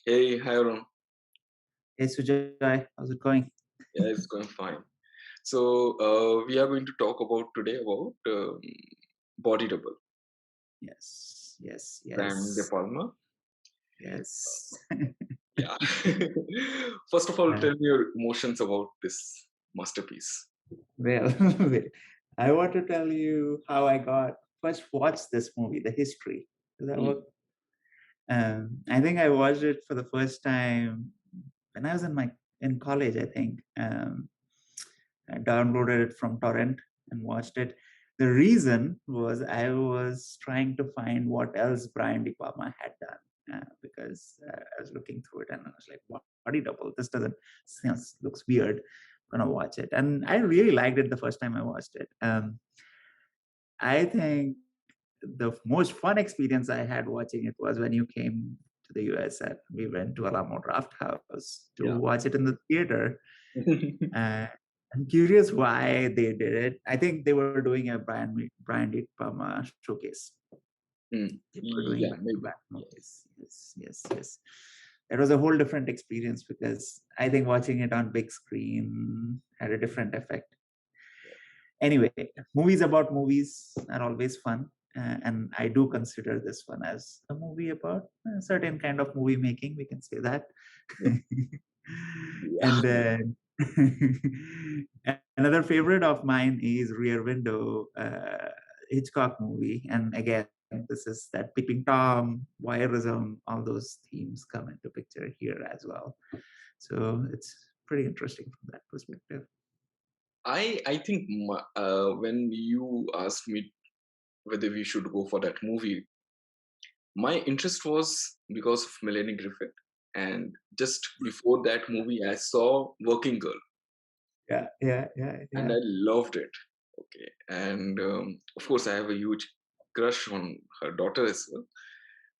Hey, hi Arun. Hey Sujoy, how's it going? Yeah, it's going fine. So we are going to talk about today about Body Double, Yes, yes, Brian De yes, Palma. yes. Yeah. First of all, Uh, tell me your emotions about this masterpiece. well, wait. I want to tell you how I got first watched this movie, the history. Does that work? Mm, I think I watched it for the first time when I was in college. I think I downloaded it from torrent and watched it. The reason was I was trying to find what else Brian De Palma had done because I was looking through it and I was like, "Body double. This doesn't looks weird. I'm gonna watch it." And I really liked it the first time I watched it. I think the most fun experience I had watching it was when you came to the US and we went to Alamo Draft House to yeah. watch it in the theater. Uh, I'm curious why they did it. I think they were doing a Brian De Palma showcase. They were doing Yeah, maybe. back-to-back Yes. movies. Yes, yes, yes. It was a whole different experience because I think watching it on big screen had a different effect. Anyway, movies about movies are always fun. And I do consider this one as a movie about a certain kind of movie making, we can say that. Yeah. And Yeah. then another favorite of mine is Rear Window, Hitchcock movie. And again, this is that peeping Tom, voyeurism, all those themes come into picture here as well. So it's pretty interesting from that perspective. I think when you asked me whether we should go for that movie, my interest was because of Melanie Griffith. And just before that movie, I saw Working Girl Yeah, yeah, yeah, and yeah. I loved it. Okay. And of course, I have a huge crush on her daughter as well.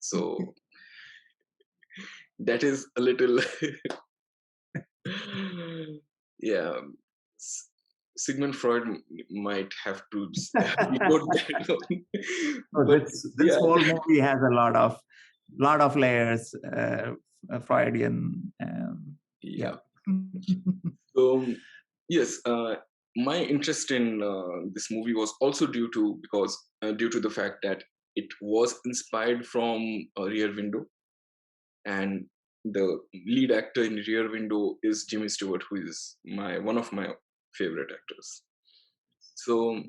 So that is a little, yeah. S- Sigmund Freud might have to decode that one. So But this yeah, whole movie has a lot of layers, Freudian. Yeah. yeah. So yes, my interest in this movie was also due to the fact that it was inspired from Rear Window, and the lead actor in Rear Window is Jimmy Stewart, who is my one of my favorite actors. So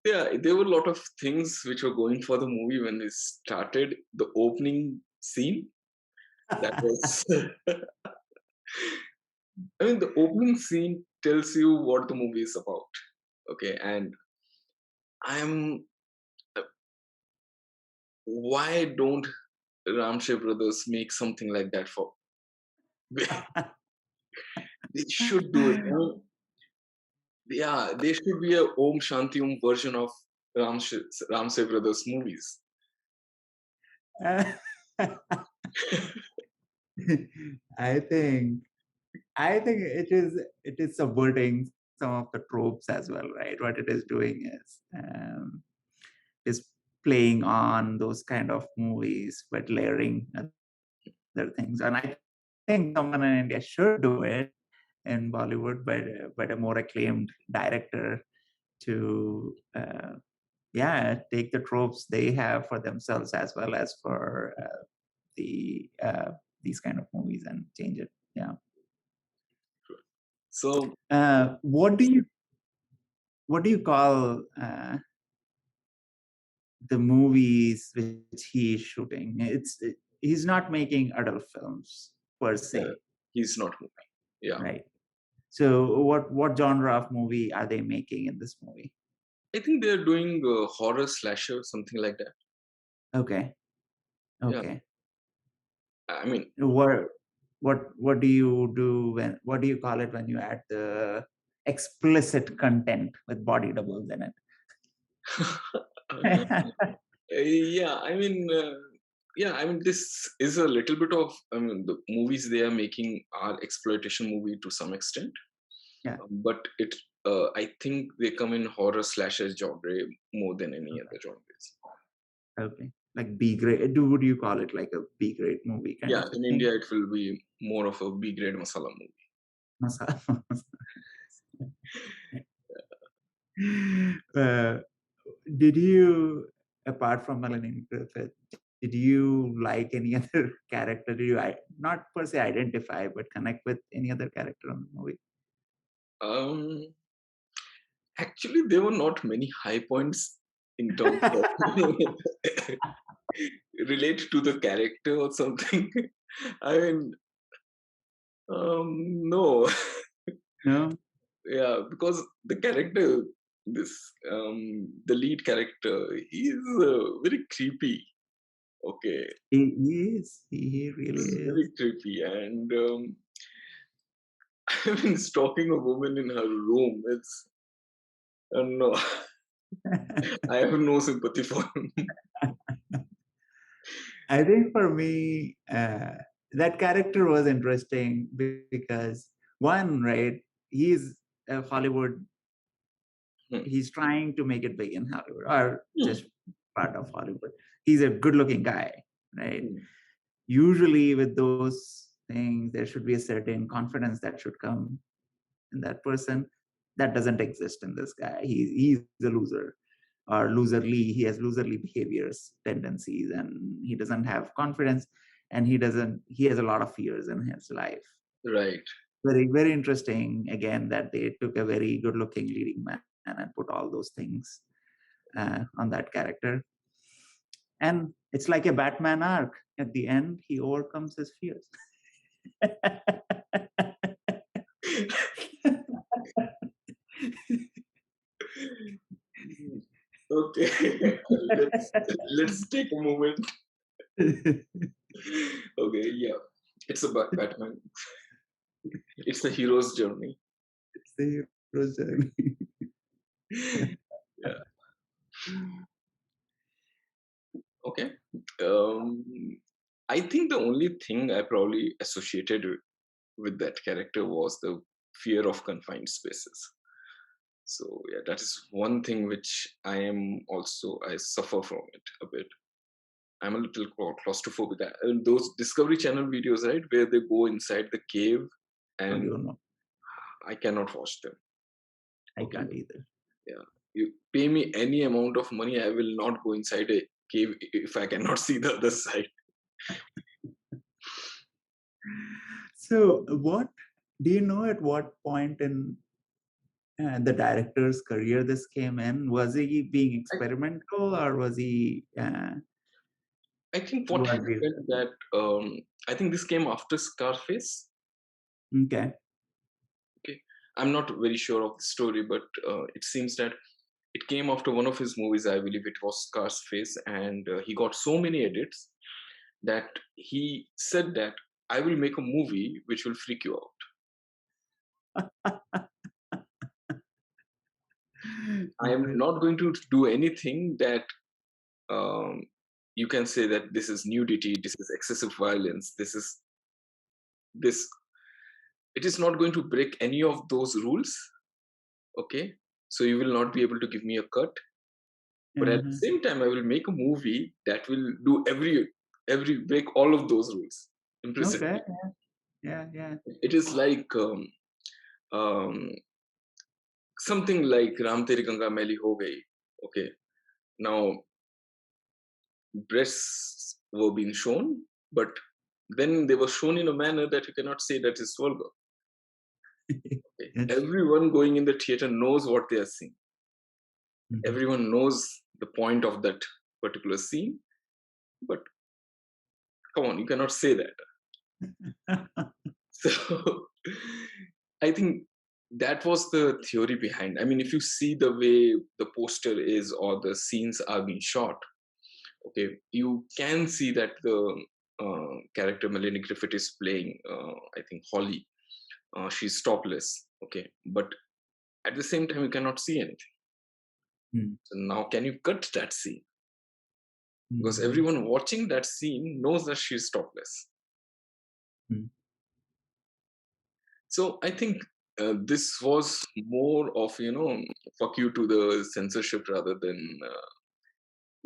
yeah, there were a lot of things which were going for the movie when we started. The opening scene, that was, I mean, the opening scene tells you what the movie is about. Okay, and I'm why don't Ramshay brothers make something like that for? They should do it. Yeah, they should be a Om Shanti Om version of Ramsay brothers movies. I think it is subverting some of the tropes as well, right? What it is doing is playing on those kind of movies, but layering other things. And I think someone in India should do it in Bollywood, but a more acclaimed director to take the tropes they have for themselves as well as for the these kind of movies and change it. Yeah. So Uh, what do you what do you call the movies which he is shooting? He's not making adult films per yeah, se, he's not moving. Yeah, right? So what genre of movie are they making in this movie? I think they're doing horror slasher, something like that. Okay, Yeah, okay. I mean, What what do you do when what do you call it when you add the explicit content with body doubles in it? yeah, yeah, I mean, this is a little bit of, I mean, the movies they are making are exploitation movie to some extent, Yeah. but I think they come in horror slasher genre more than any other genres. Okay. like B grade? Would you call it like a B grade movie kind Yeah, of a in thing? India it will be more of a B grade masala movie. Masala. uh, did you, apart from Melanie Griffith, did you like any other character? Did you not per se identify, but connect with any other character on the movie? Um, Actually, there were not many high points in terms of relate to the character or something. I mean, no, No, yeah, because the character, this the lead character, he's very creepy. Okay, he is. He really he's is. very creepy, and I mean, stalking a woman in her room. It's no, I have no sympathy for him. I think for me, that character was interesting because one, right? He's a Hollywood. Hmm, He's trying to make it big in Hollywood, or hmm, just part of Hollywood. He's a good-looking guy, right? hmm. Usually, with those things, there should be a certain confidence that should come in that person. That doesn't exist in this guy. He's a loser or loserly. He has loserly behaviors, tendencies, and he doesn't have confidence. And he has a lot of fears in his life. Right. Very, very interesting. Again, that they took a very good-looking leading man and put all those things on that character. And it's like a Batman arc. At the end, he overcomes his fears. Okay, let's take a moment. Okay, yeah, it's a Batman. It's the hero's journey. It's the hero's journey. Yeah. Okay. Um, I think the only thing I probably associated with that character was the fear of confined spaces. So yeah, that is one thing which I suffer from it a bit. I'm a little claustrophobic. Those Discovery Channel videos, right, where they go inside the cave, Oh, and you know, I cannot watch them. I Okay, can't either. yeah, you pay me any amount of money, I will not go inside a cave if I cannot see the other side. So, what do you know at what point in the director's career this came in? Was he being I, experimental or was he I think what was he happened that I think this came after Scarface. okay? Okay, I'm not very sure of the story, but it seems that it came after one of his movies. I believe it was Scarface, and he got so many edits that he said that I will make a movie which will freak you out. I am Right. not going to do anything that um, you can say that this is nudity, this is excessive violence, this. It is not going to break any of those rules. Okay, so you will not be able to give me a cut. But at the Uh-huh. same time, I will make a movie that will do every break all of those rules Okay. implicitly. Yeah. Yeah. It is like um, something like Ram Teri Ganga Maili Ho Gayi. Okay, now breasts were being shown, but then they were shown in a manner that you cannot say that is vulgar. Okay? Yeah. Everyone going in the theater knows what they are seeing. Mhm. Everyone knows the point of that particular scene, but come on, you cannot say that. So I think that was the theory behind. I mean, if you see the way the poster is or the scenes are being shot, okay, you can see that the character Melanie Griffith is playing, I think, Holly. She's topless, okay, but at the same time, you cannot see anything. Mm, So now, can you cut that scene? Because mhm, everyone watching that scene knows that she's topless. mm. So I think this was more of fuck you to the censorship rather than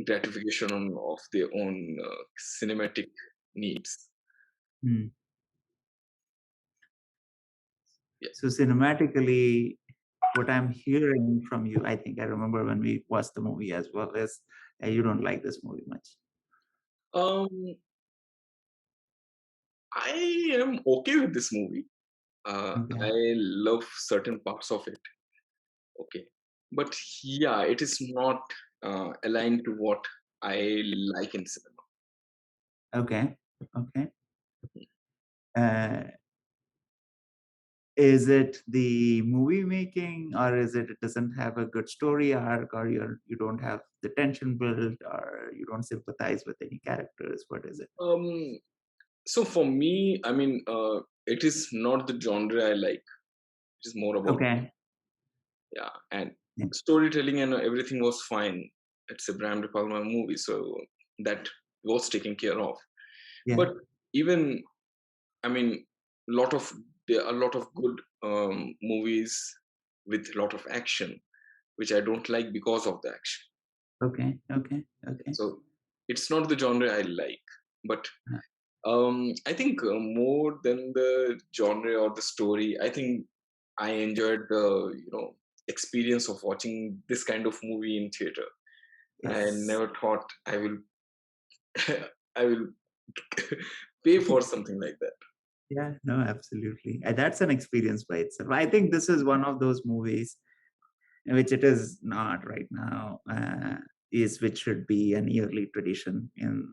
gratification of their own cinematic needs. Hmm. Yeah. So cinematically, what I'm hearing from you, I think I remember when we watched the movie as well, is you don't like this movie much. Um, I am okay with this movie. Okay. I love certain parts of it. Okay, but yeah, it is not aligned to what I like in cinema. Okay. Okay. Uh, is it the movie making, or is it doesn't have a good story arc, or you don't have the tension built, or you don't sympathize with any characters? What is it? Um, so for me, I mean, it is not the genre I like. It is more about, Okay. yeah, and Yeah. storytelling and everything was fine. It's a Bram De Palma movie, so that was taken care of. Yeah. But even, I mean, lot of there are a lot of good movies with a lot of action, which I don't like because of the action. Okay. Okay. Okay. So it's not the genre I like, but Uh, I think more than the genre or the story, I think I enjoyed the experience of watching this kind of movie in theater. I yes. never thought I will I will pay for something like that. Yeah. No. Absolutely. That's an experience by itself. I think this is one of those movies which it is not right now, is which should be an yearly tradition in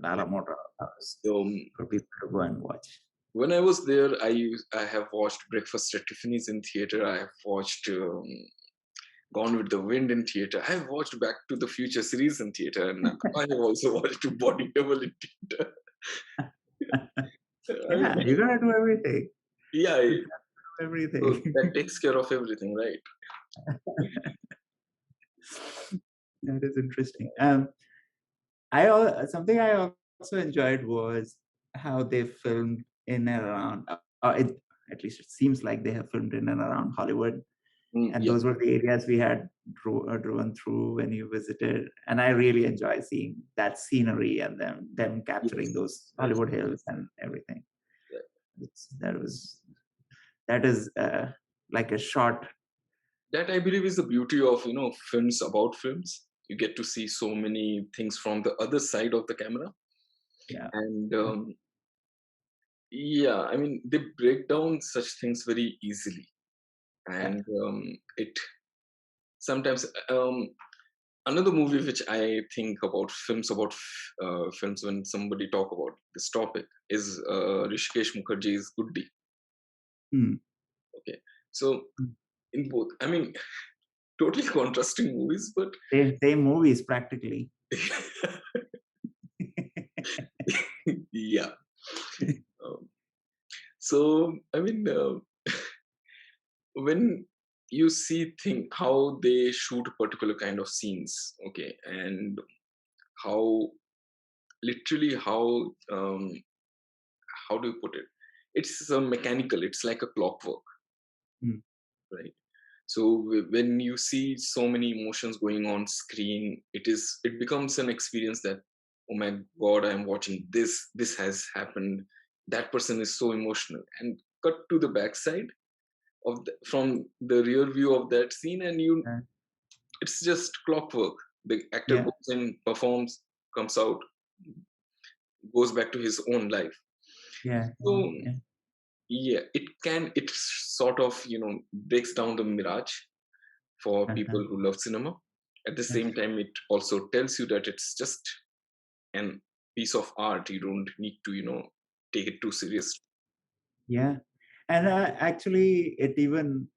Lala Motor House So for people to go and watch. when I was there, I have watched Breakfast at Tiffany's in theater. I have watched Gone with the Wind in theater. I have watched Back to the Future series in theater, and I have also watched Body Double in theater. I mean, Yeah, you gotta do everything. yeah, You gotta do so everything. that takes care of everything, right? That is interesting. Something I also enjoyed was how they filmed in and around. At least it seems like they have filmed in and around Hollywood, and Yeah, those were the areas we had driven through when you visited. And I really enjoy seeing that scenery and them capturing yes, those yes, Hollywood hills and everything. yeah. That is like a short. That I believe is the beauty of films about films. You get to see so many things from the other side of the camera, Yeah, and yeah, I mean they break down such things very easily, yeah, and it sometimes another movie which I think about films when somebody talk about this topic is Rishikesh Mukherjee's Good Day. hmm. Okay, so in both, I mean, totally contrasting movies, but Same movies practically. yeah. Um, so I mean, when you see how they shoot a particular kind of scenes, okay, and how literally how do you put it? It's mechanical. It's like a clockwork, Hmm. right? So when you see so many emotions going on screen, it becomes an experience that, oh my god, I'm watching this. This has happened. That person is so emotional, and cut to the backside from the rear view of that scene, and Uh, it's just clockwork. The actor yeah, goes in, performs, comes out, goes back to his own life. yeah, So yeah. yeah, it sort of breaks down the mirage for Uh-huh. people who love cinema. At the Yes. same time, it also tells you that it's just an piece of art. You don't need to take it too seriously. Yeah. And actually, it even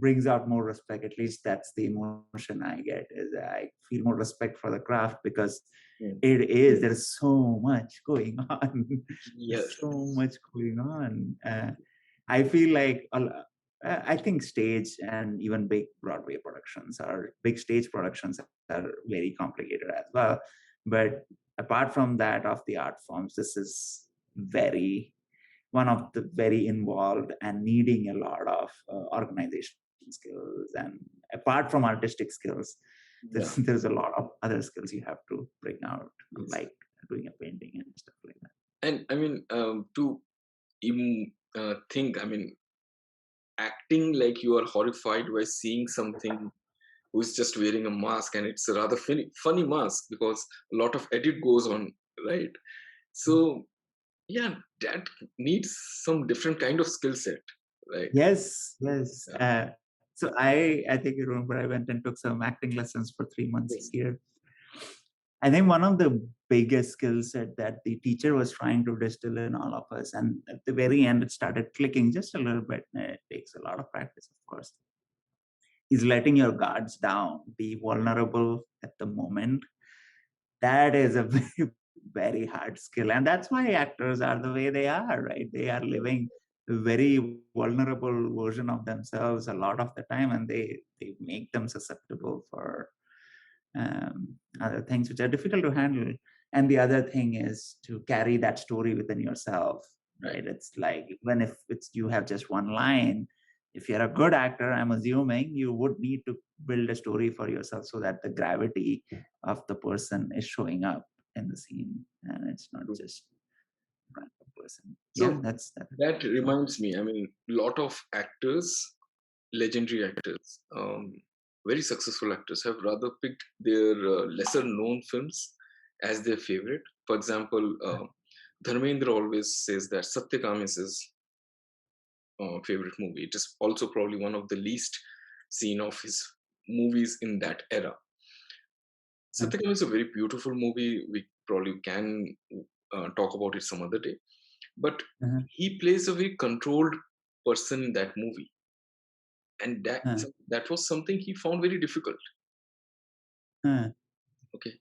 brings out more respect. At least that's the emotion I get. Is I feel more respect for the craft because Mm. there's so much going on. There's Yes. so much going on. I feel like I think stage and even big Broadway productions or big stage productions are very complicated as well. But apart from that, of the art forms, this is very one of the very involved and needing a lot of organization skills and apart from artistic skills, Yeah. There's a lot of other skills you have to bring out, Yes. like doing a painting and stuff like that. And I mean, to even think, I mean, acting like you are horrified by seeing something who's just wearing a mask, and it's a rather funny mask because a lot of edit goes on, right? So yeah, that needs some different kind of skill set, right? Yes, yes. Yeah. So I think you remember I went and took some acting lessons for 3 months Yes. here. I think one of the biggest skill set that the teacher was trying to distill in all of us, and at the very end it started clicking just a little bit. It takes a lot of practice, of course. Is letting your guards down, be vulnerable at the moment. That is a very, very hard skill, and that's why actors are the way they are, right? They are living a very vulnerable version of themselves a lot of the time, and they make them susceptible for other things which are difficult to handle. And the other thing is to carry that story within yourself, Right. right? It's like even if it's you have just one line, if you're a good actor, I'm assuming you would need to build a story for yourself so that the gravity of the person is showing up in the scene, and it's not True. just a random person. Yeah, So that's that. that reminds me, I mean, lot of actors, legendary actors, very successful actors have rather picked their lesser known films as their favorite. For example, Dharmendra always says that Satyakam is his favorite movie. It is also probably one of the least seen of his movies in that era. Uh, Satyakam is a very beautiful movie. We probably can talk about it some other day. But uh, he plays a very controlled person in that movie, and uh, that was something he found very difficult. uh, Okay,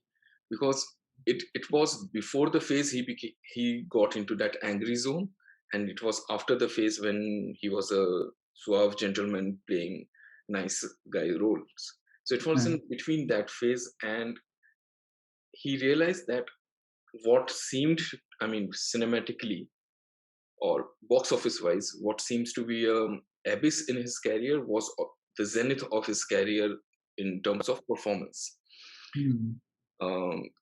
because it was before the phase he got into that angry zone, and it was after the phase when he was a suave gentleman playing nice guy roles. So it was uh, in between that phase, and he realized that what seemed, I mean, cinematically or box office wise, what seems to be abyss in his career was the zenith of his career in terms of performance. mm,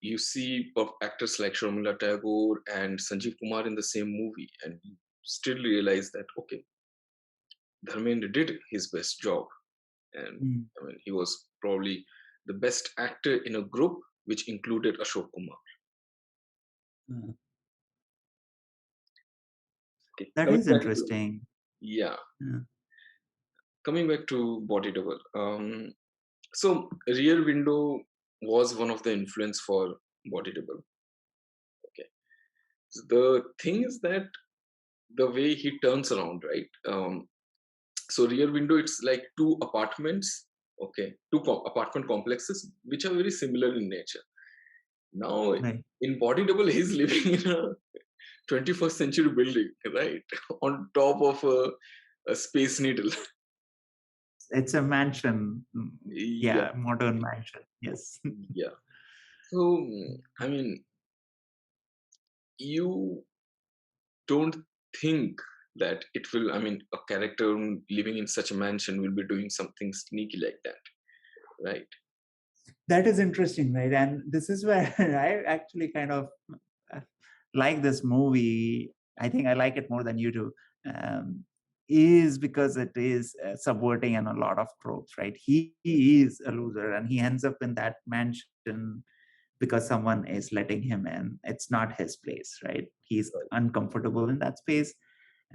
You see actors like Sharmila Tagore and Sanjeev Kumar in the same movie, and you still realize that okay, Dharmendra did his best job, and mm, I mean he was probably the best actor in a group which included Ashok Kumar. uh. Okay, That coming is back to, interesting. yeah, Uh, coming back to Body Double. So Rear Window was one of the influence for Body Double. Okay, so the thing is that the way he turns around, right? So Rear Window, it's like two apartments, okay, two apartment complexes which are very similar in nature. Now right. in Body Double, he's living in a 21st century building, right, on top of a space needle. It's a mansion. Yeah, Yeah, modern mansion. Yes. yeah. So I mean, you don't think that it will, I mean, a character living in such a mansion will be doing something sneaky like that, right? That is interesting, right? And this is where I actually kind of uh, like this movie. I think I like it more than you do. Um, is because it is subverting on a lot of tropes, right? He is a loser and he ends up in that mansion because someone is letting him in. It's not his place, right? He's Right. uncomfortable in that space.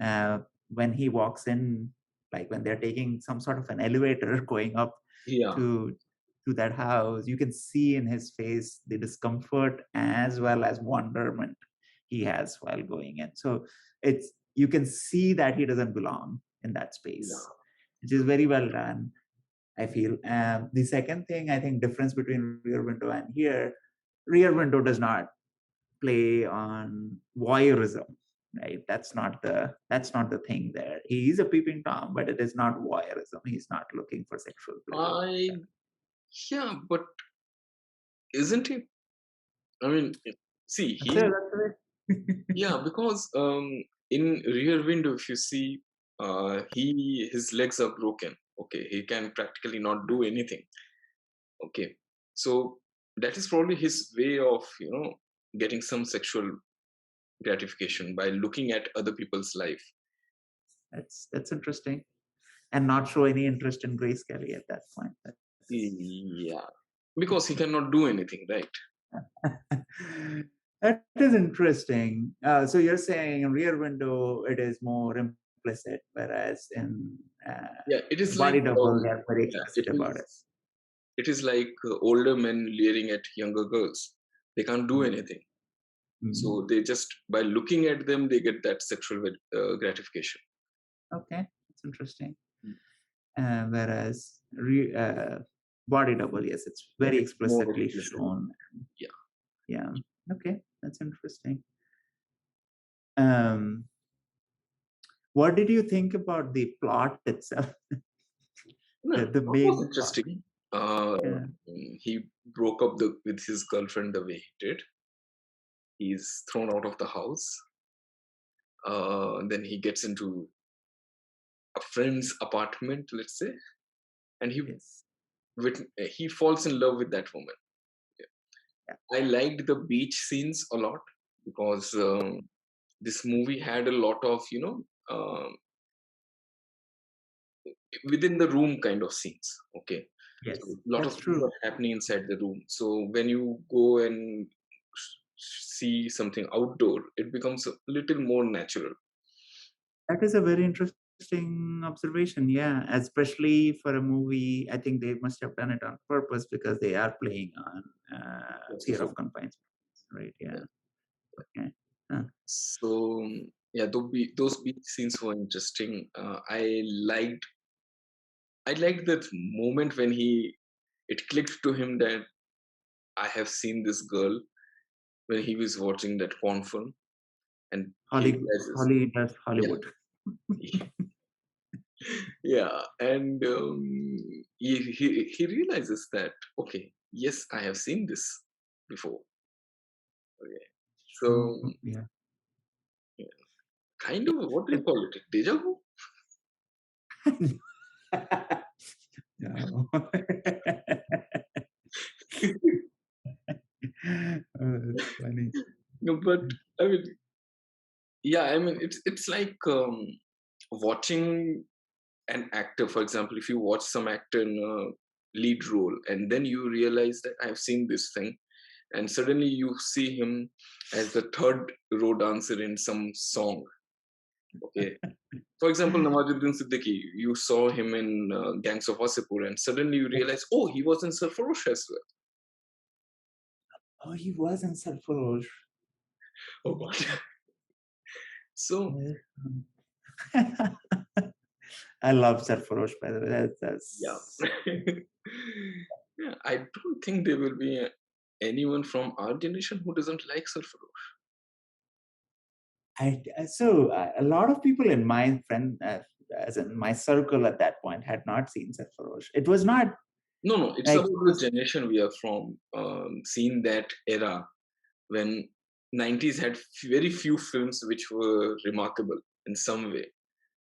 Uh, when he walks in, like when they're taking some sort of an elevator going up Yeah, to to that house, you can see in his face the discomfort as well as wonderment he has while going in. So it's you can see that he doesn't belong in that space, yeah. which is very well done. I feel. The second thing I think difference between Rear Window and here, Rear Window does not play on voyeurism, right? That's not the thing there. He is a peeping tom, but it is not voyeurism. He's not looking for sexual pleasure. I Yeah, but isn't it? I mean, see, That's it. That's it. yeah, because in Rear Window, if you see, his legs are broken. Okay, he can practically not do anything. Okay, So that is probably his way of, getting some sexual gratification by looking at other people's life. That's interesting. And not show any interest in Grace Kelly at that point. Yeah, because he cannot do anything, right? That is interesting. So you're saying in Rear Window it is more implicit, whereas in Yeah, it is like Body Double they're very yeah, explicit about it. it is like older men leering at younger girls. They can't do anything. Mm. So they just, by looking at them, they get that sexual gratification. Okay, that's interesting. Mm. Whereas Body Double, yes, it's very It's more explicitly explicit. shown. Yeah. Yeah. Okay, that's interesting. Um, what did you think about the plot itself? No, the what was main plot? interesting? Uh, Yeah. he broke up with his girlfriend the way he did. He's thrown out of the house. Then he gets into a friend's apartment, let's say, and Yes. he falls in love with that woman. Yeah. I liked the beach scenes a lot because this movie had a lot of within the room kind of scenes. Okay, so Yes, a lot of that's things true. are happening inside the room. So when you go and see something outdoor, it becomes a little more natural. That is a very interesting observation. Yeah, especially for a movie, I think they must have done it on purpose because they are playing on fear of Claustrophobic. confinement, right? Yeah. Yeah. Okay. Huh. So yeah, those beach scenes were interesting. I liked that moment when it clicked to him that I have seen this girl when he was watching that porn film, and he realizes, Holly does yeah, Hollywood. yeah, and he realizes that, okay, yes, I have seen this before. Okay, True. so Yeah. yeah, kind of, what do you call it? Deja vu? No. Oh, that's funny. No, but I mean, yeah, I mean, it's like watching an actor. For example, if you watch some actor in a lead role, and then you realize that I've seen this thing, and suddenly you see him as the third row dancer in some song. Okay, for example, Nawazuddin Siddiqui, you saw him in Gangs of Wasseypur, and suddenly you realize, oh, he was in Sarfarosh as well. Oh, he was in Sarfarosh. Oh God! So I love Sarfarosh, by the way. yeah, That's yeah. I don't think there will be anyone from our generation who doesn't like Sarfarosh. a lot of people in my as in my circle at that point, had not seen Sarfarosh. It was not No, no, it's like about it the was. generation we are from. Seeing that era when 90s had very few films which were remarkable in some way.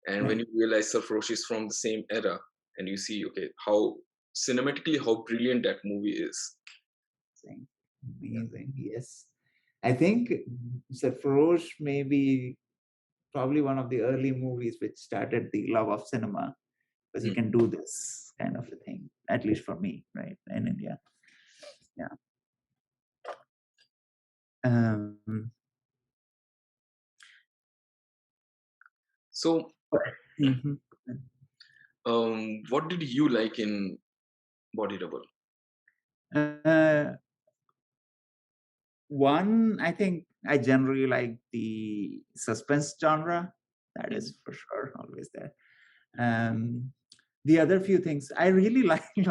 And when Right. you realize Sarfarosh is from the same era, and you see, okay, how cinematically how brilliant that movie is. Amazing. Amazing. Yes. I think Sarfarosh may be probably one of the early movies which started the love of cinema because you Mm. can do this kind of a thing, at least for me, right, in India. Yeah. Um, So, mhm. what did you like in Body Double? Uh, One, I think I generally like the suspense genre. That Mm. is for sure always there. Um, the other few things, I really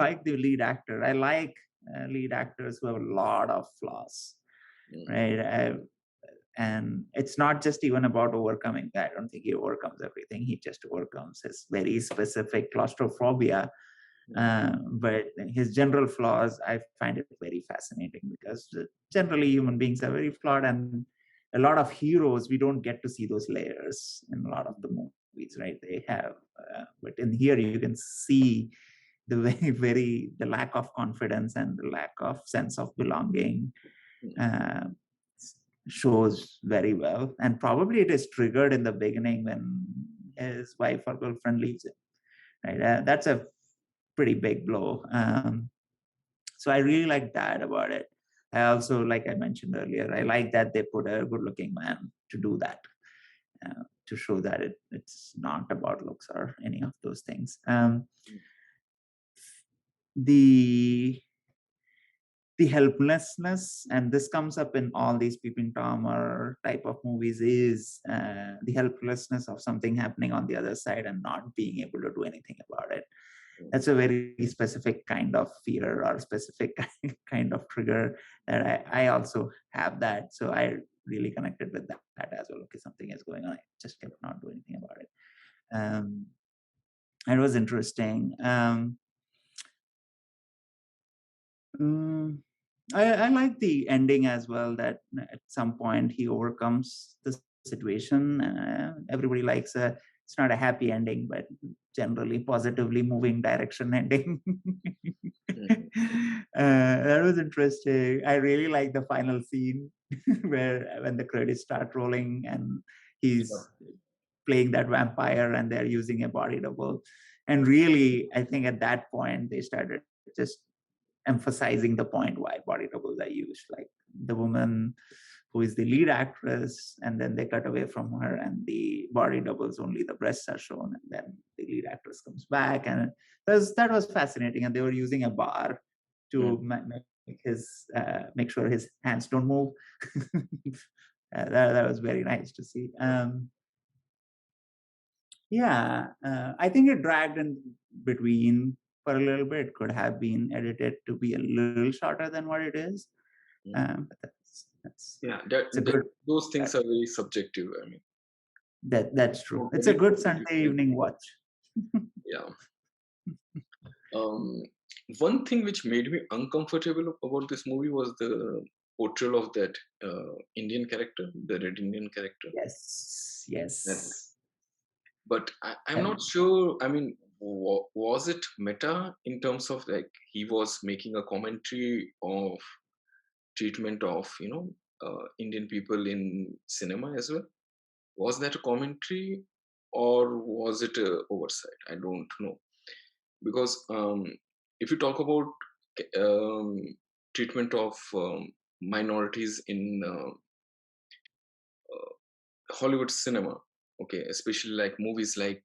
like the lead actor. I like lead actors who have a lot of flaws, Mm. right? And it's not just even about overcoming that. I don't think he overcomes everything. He just overcomes his very specific claustrophobia. But his general flaws, I find it very fascinating because generally human beings are very flawed, and a lot of heroes, we don't get to see those layers in a lot of the movies, right? They have, but in here you can see the the lack of confidence and the lack of sense of belonging uh, shows very well. And probably it is triggered in the beginning when his wife or girlfriend leaves him. Right, that's a pretty big blow. So I really like that about it. I also, like I mentioned earlier, I like that they put a good-looking man to do that, to show that it's not about looks or any of those things. The helplessness, and this comes up in all these peeping tom or type of movies, is the helplessness of something happening on the other side and not being able to do anything about it. That's a very specific kind of fear or specific kind of trigger that I also have that. So I really connected with that as well. Okay, something is going on. I just cannot do anything about it. It was interesting. I like the ending as well, that at some point he overcomes the situation. Everybody likes it's not a happy ending, but generally positively moving direction ending. That was interesting. I really like the final scene where when the credits start rolling and he's playing that vampire and they're using a body double. And really, I think at that point they started just emphasizing the point why body doubles are used. Like the woman who is the lead actress, and then they cut away from her, and the body doubles, only the breasts are shown, and then the lead actress comes back, and that was fascinating. And they were using a bar to make sure his hands don't move. That was very nice to see. I think it dragged in between for a little bit. Could have been edited to be a little shorter than what it is. But those things are very subjective. I mean, that's true. It's a good Sunday evening watch. Yeah. One thing which made me uncomfortable about this movie was the portrayal of that Indian character, the Red Indian character. Yes. But I'm not sure. I mean, was it meta in terms of like he was making a commentary of treatment of Indian people in cinema as well? Was that a commentary or was it a oversight? I don't know, because if you talk about um, treatment of minorities in Hollywood cinema, okay, especially like movies like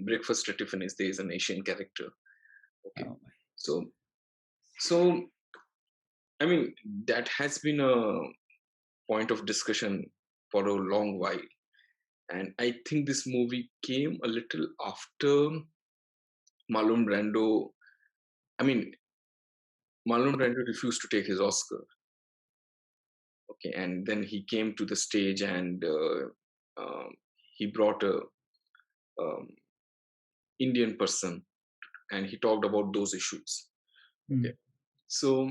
Breakfast at Tiffany's, there is an Asian character. Okay, so I mean that has been a point of discussion for a long while, and I think this movie came a little after Marlon Brando. I mean, Marlon Brando refused to take his Oscar. Okay, and then he came to the stage and he brought a um, Indian person and he talked about those issues. Okay, so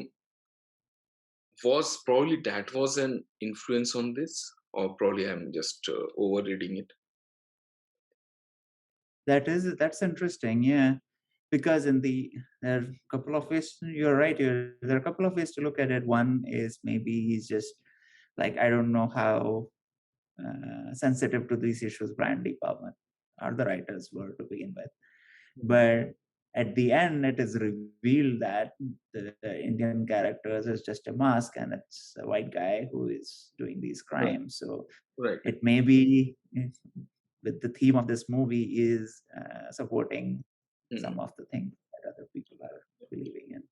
that was an influence on this, or probably I'm just overreading it. That's interesting. Yeah, because there are a couple of ways. You're right. There are a couple of ways to look at it. One is maybe he's just like, I don't know how sensitive to these issues Brian D. Palma or the writers were to begin with. But at the end, it is revealed that the Indian characters is just a mask, and it's a white guy who is doing these crimes. So it may be, with the theme of this movie, is supporting some of the things that other people are believing in.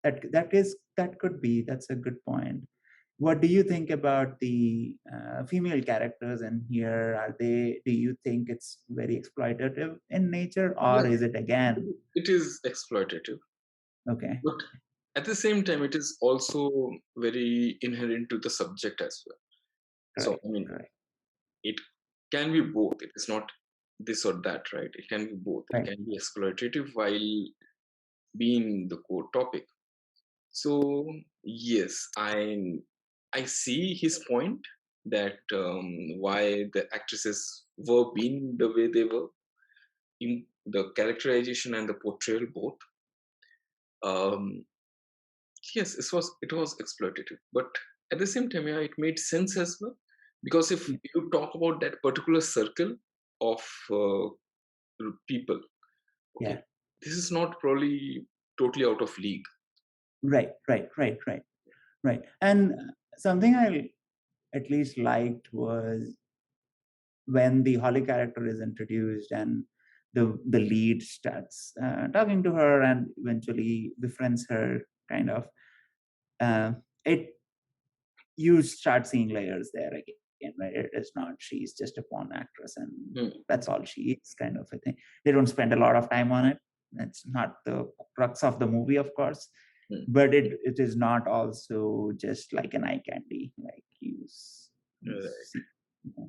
That could be. That's a good point. What do you think about the female characters in here? Do you think it's very exploitative in nature, or is it again? It is exploitative. Okay. But at the same time, it is also very inherent to the subject as well. So, I mean, it can be both. It is not this or that, right? It can be both. It can be exploitative while being the core topic. So, yes, I see his point that why the actresses were being the way they were the characterization and the portrayal both. Um, yes, it was exploitative, but at the same time, yeah, it made sense as well. Because if Yeah, you talk about that particular circle of people, okay, yeah. this is not probably totally out of league. Right, right, right, right, right. And something I at least liked was when the Holly character is introduced and the lead starts talking to her and eventually befriends her, kind of. Uh, it You start seeing layers there again, right? It is not she's just a porn actress and Hmm, that's all she is, kind of a thing. They don't spend a lot of time on it. It's not the crux of the movie, of course, hmm, but it is not also just like an eye candy, like you right. see.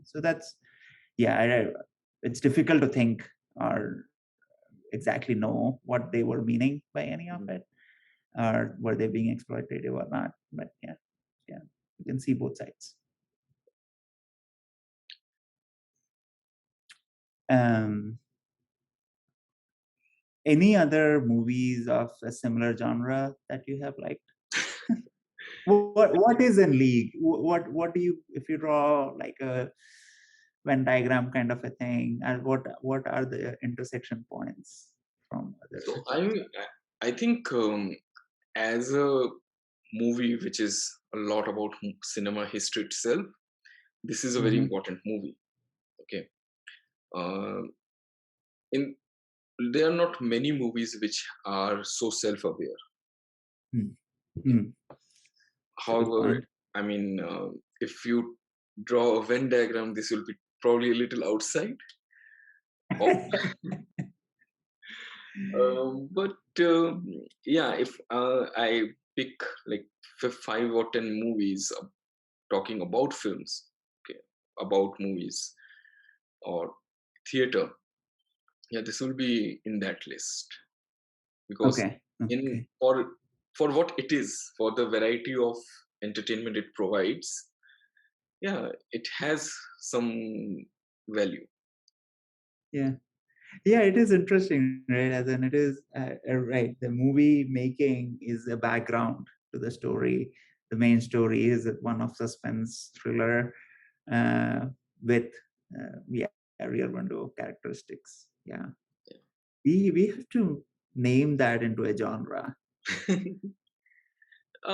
So that's, yeah, it's difficult to think or exactly know what they were meaning by any of Hmm. it, or were they being exploitative or not. But yeah, yeah, you can see both sides. Um, any other movies of a similar genre that you have liked? What is in League? What do you, if you draw like a Venn diagram kind of a thing, and what are the intersection points from other So genres? I think as a movie which is a lot about cinema history itself, this is a very Mm-hmm. important movie. Okay, uh, in there are not many movies which are so self-aware. Okay. Mm-hmm. It's a good However, point. I mean, if you draw a Venn diagram, this will be probably a little outside of. But yeah, if I pick like 5 or 10 movies talking about films, okay, about movies or theater, yeah, this will be in that list. Because Okay. in Okay. for what it is, for the variety of entertainment it provides, yeah, it has some value. Yeah. Yeah, it is interesting, right? As in, it is right. The movie making is a background to the story. The main story is one of suspense thriller uh, with yeah, real window characteristics. Yeah, we have to name that into a genre.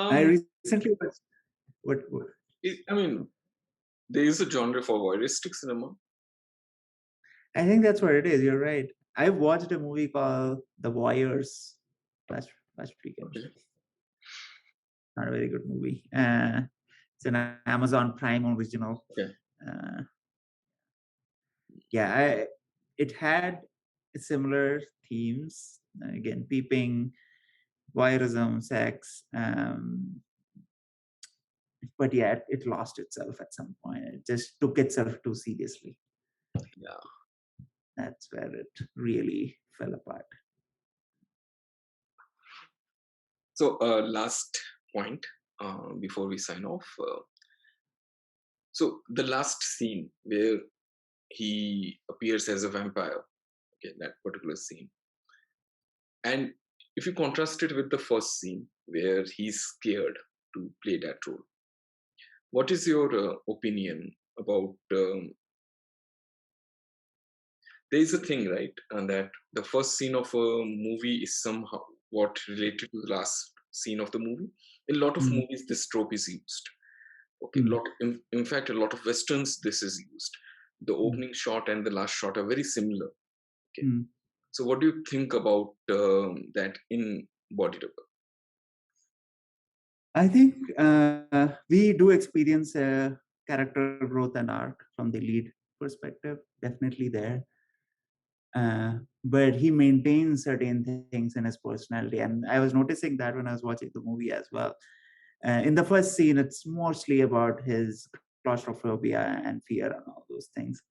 I um recently watched what I mean, there is a genre for voyeuristic cinema. I think that's what it is. You're right. I watched a movie called The Voyeurs last weekend. Okay. Not a very good movie. It's an Amazon Prime original. Okay. Uh, yeah, it had similar themes. Again, peeping, voyeurism, sex. But yeah, it lost itself at some point. It just took itself too seriously. Yeah. That's where it really fell apart. So last point before we sign off. So the last scene where he appears as a vampire, okay, that particular scene. And if you contrast it with the first scene where he's scared to play that role, what is your opinion about? There is a thing, right, and that the first scene of a movie is somehow what related to the last scene of the movie. In a lot of Mm, movies, this trope is used. Okay, mm, in fact, a lot of westerns, this is used. The mm, opening shot and the last shot are very similar. Okay, mm. so what do you think about that in Body Double? I think we do experience a character growth and arc from the lead perspective, definitely there. But he maintains certain things in his personality. And I was noticing that when I was watching the movie as well. In the first scene, it's mostly about his claustrophobia and fear and all those things.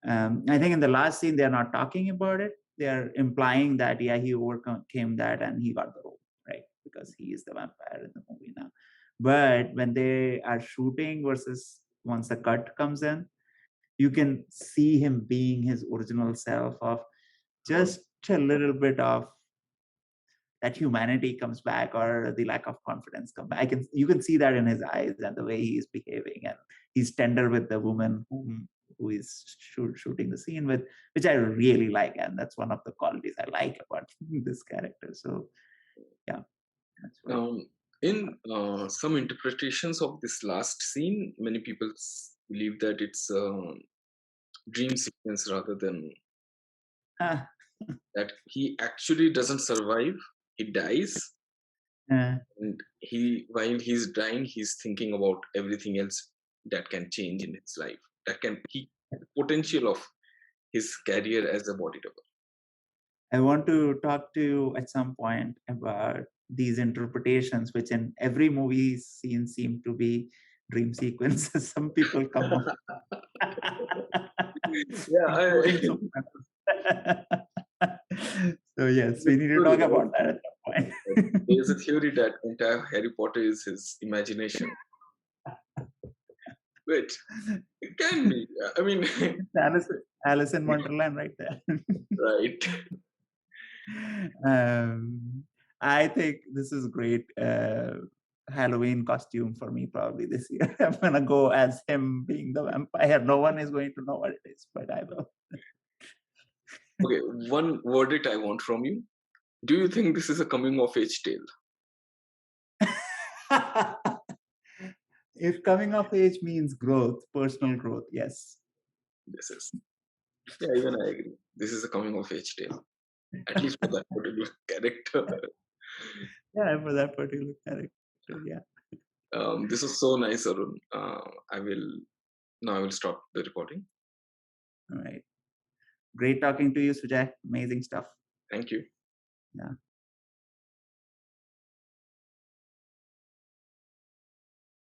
I think in the last scene, they're not talking about it. They're implying that, yeah, he overcame that and he got the role, right? Because he is the vampire in the movie now. But when they are shooting versus once the cut comes in, you can see him being his original self of just a little bit of that humanity comes back, or the lack of confidence come back. You can see that in his eyes and the way he is behaving, and he's tender with the woman who is shooting the scene with, which I really like, and that's one of the qualities I like about this character. So yeah, that's what. Um, in some interpretations of this last scene, many people believe that it's a dream sequence rather than Ah, that he actually doesn't survive. He dies, uh, and while he's dying, he's thinking about everything else that can change in his life. That can he the potential of his career as a body double. I want to talk to you at some point about these interpretations, which in every movie scene seem to be dream sequences. Some people come up, Yeah, including some. So yes, we need to talk about that at some point. there's a theory that entire Harry Potter is his imagination, which it can be. I mean, Alice in Wonderland, right there. right. um, I think this is great Halloween costume for me probably this year. I'm gonna go as him being the vampire. No one is going to know what it is, but I will. Okay, one verdict I want from you. Do you think this is a coming of age tale? If coming of age means growth, personal growth, yes. This is. Yeah, even I agree. This is a coming of age tale, at least for that particular character. Yeah, for that particular character, yeah. This is so nice, Arun. I will now. I will stop the recording. All right. Great talking to you, Sujay. Amazing stuff. Thank you. Yeah.